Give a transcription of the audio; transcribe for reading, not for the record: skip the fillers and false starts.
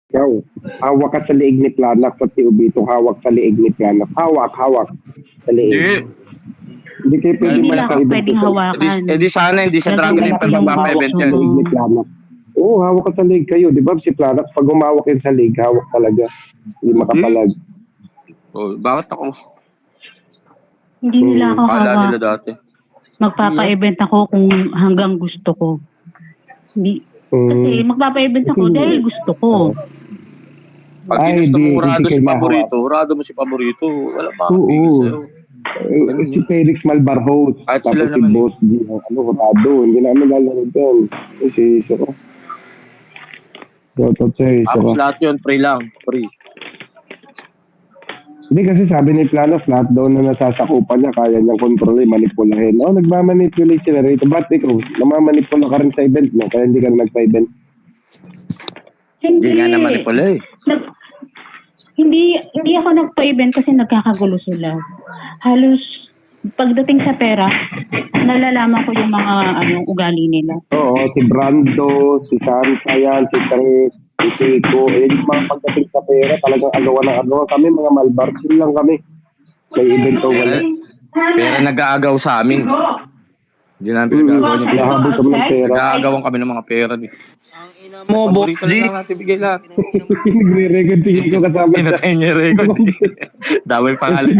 Ikaw, hawak ka sa liig ni Planak, pati Ubito, hawak sa liig ni Planak. Hawak sa liig. Hindi. Hindi kayo pwede Hindi nila malaki ako ibig pwedeng ko. hawakan. Sana hindi sa Dragon Gagawin Emperor ko yung magpapa-event hawak yan. mo. Liig ni Planak. Oo, hawak ka sa liig kayo. Di ba si Planak, pag umawak yun sa liig, hawak talaga. Hindi makapalag. Oh, bakit ako? Hindi nila ako Kala nila hawak. dati. Magpapa-event ako kung hanggang gusto ko. Hindi. Kasi magpapa-event ako dahil gusto ko. Pag Ay, ginusto di, mo urado hindi si kayo Paborito, urado mo si Paborito, wala pa Oo. kapigil sa'yo. Si Felix Malbarhos, Kahit tapos sila si naman eh. Boss G, Hurtado, hindi namin lalaro doon. Si Isoro. Shoutout sa Isoro. Tapos lahat yun, free lang, free. Hindi kasi sabi ni Planos, lahat daw na nasasakupan niya, kaya niyang kontrolin, manipulahin. Nagmamanipulate sila rito. Ba't ikaw, namamanipula ka rin sa event mo, kaya hindi ka na nagpa-event? Hindi nga naman pala eh. Hindi ako nagpa-event kasi nagkakagulo sila. Halos pagdating sa pera, nalalaman ko yung mga ugali nila. Oo, si Brando, si Santa yan, si Tres, si Chico, yung mga pagdating sa pera, talagang agawan ng agawan. Kami mga malbarsin lang kami. May event o wala. Pero nag-aagaw sa amin. Hindi namin pinag-aagawan yung pera. Nahabol kami ng pera. Nag-aagawan kami ng mga pera. Mo, Boss Paborito G. na lang natin bigay lahat. Nagre-record tingin ko kasama sa... Pinatay niya record. Dami pangalan.